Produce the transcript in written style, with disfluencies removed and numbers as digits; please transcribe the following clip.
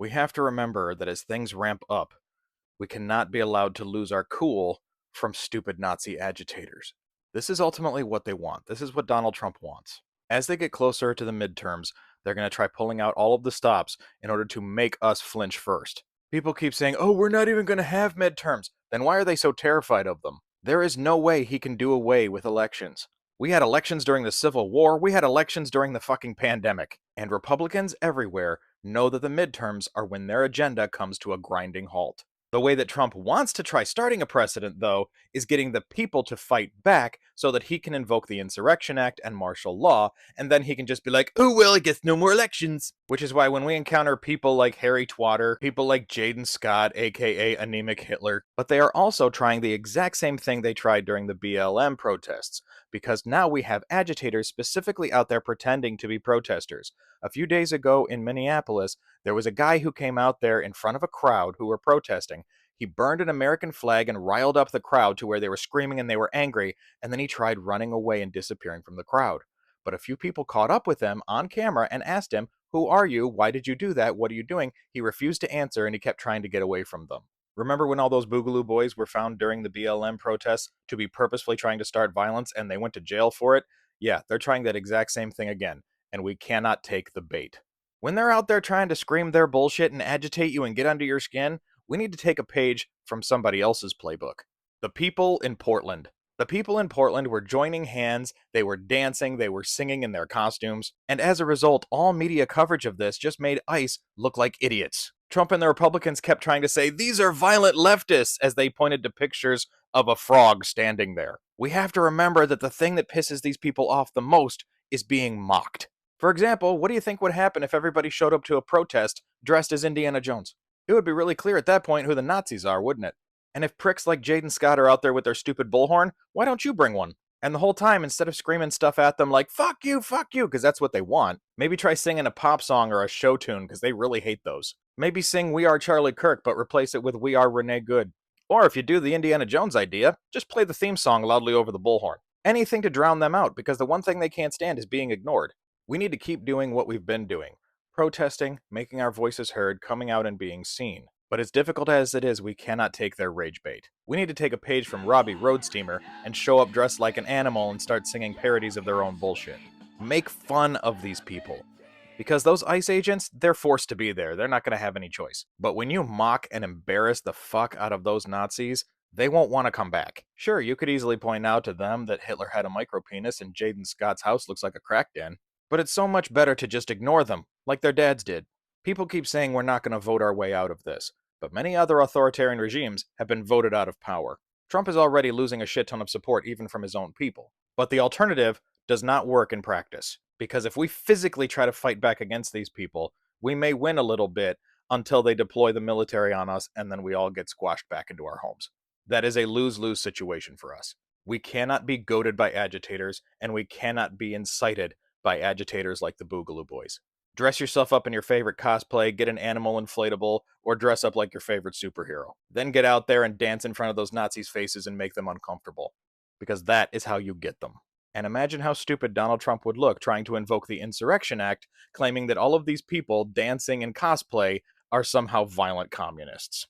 We have to remember that as things ramp up, we cannot be allowed to lose our cool from stupid Nazi agitators. This is ultimately what they want. This is what Donald Trump wants. As they get closer to the midterms, they're going to try pulling out all of the stops in order to make us flinch first. People keep saying, oh, we're not even going to have midterms. Then why are they so terrified of them? There is no way he can do away with elections. We had elections during the Civil War. We had elections during the fucking pandemic. And Republicans everywhere know that the midterms are when their agenda comes to a grinding halt. The way that Trump wants to try starting a precedent, though, is getting the people to fight back so that he can invoke the Insurrection Act and martial law, and then he can just be like, oh, well, I guess no more elections. Which is why when we encounter people like Harry Twatter, people like Jaden Scott, aka Anemic Hitler, but they are also trying the exact same thing they tried during the BLM protests, because now we have agitators specifically out there pretending to be protesters. A few days ago in Minneapolis, there was a guy who came out there in front of a crowd who were protesting. He burned an American flag and riled up the crowd to where they were screaming and they were angry, and then he tried running away and disappearing from the crowd. But a few people caught up with him on camera and asked him, who are you? Why did you do that? What are you doing? He refused to answer and he kept trying to get away from them. Remember when all those Boogaloo boys were found during the BLM protests to be purposefully trying to start violence and they went to jail for it? Yeah, they're trying that exact same thing again, and we cannot take the bait. When they're out there trying to scream their bullshit and agitate you and get under your skin, we need to take a page from somebody else's playbook. The people in Portland. The people in Portland were joining hands, they were dancing, they were singing in their costumes, and as a result, all media coverage of this just made ICE look like idiots. Trump and the Republicans kept trying to say, these are violent leftists, as they pointed to pictures of a frog standing there. We have to remember that the thing that pisses these people off the most is being mocked. For example, what do you think would happen if everybody showed up to a protest dressed as Indiana Jones? It would be really clear at that point who the Nazis are, wouldn't it? And if pricks like Jaden Scott are out there with their stupid bullhorn, why don't you bring one? And the whole time, instead of screaming stuff at them like, fuck you, because that's what they want, maybe try singing a pop song or a show tune, because they really hate those. Maybe sing We Are Charlie Kirk, but replace it with We Are Renee Good. Or if you do the Indiana Jones idea, just play the theme song loudly over the bullhorn. Anything to drown them out, because the one thing they can't stand is being ignored. We need to keep doing what we've been doing. Protesting, making our voices heard, coming out and being seen. But as difficult as it is, we cannot take their rage bait. We need to take a page from Robbie Roadsteamer and show up dressed like an animal and start singing parodies of their own bullshit. Make fun of these people. Because those ICE agents, they're forced to be there. They're not going to have any choice. But when you mock and embarrass the fuck out of those Nazis, they won't want to come back. Sure, you could easily point out to them that Hitler had a micropenis and Jaden Scott's house looks like a crack den. But it's so much better to just ignore them, like their dads did. People keep saying we're not going to vote our way out of this, but many other authoritarian regimes have been voted out of power. Trump is already losing a shit ton of support even from his own people. But the alternative does not work in practice, because if we physically try to fight back against these people, we may win a little bit until they deploy the military on us and then we all get squashed back into our homes. That is a lose-lose situation for us. We cannot be goaded by agitators, and we cannot be incited by agitators like the Boogaloo Boys. Dress yourself up in your favorite cosplay, get an animal inflatable, or dress up like your favorite superhero. Then get out there and dance in front of those Nazis' faces and make them uncomfortable. Because that is how you get them. And imagine how stupid Donald Trump would look trying to invoke the Insurrection Act, claiming that all of these people dancing in cosplay are somehow violent communists.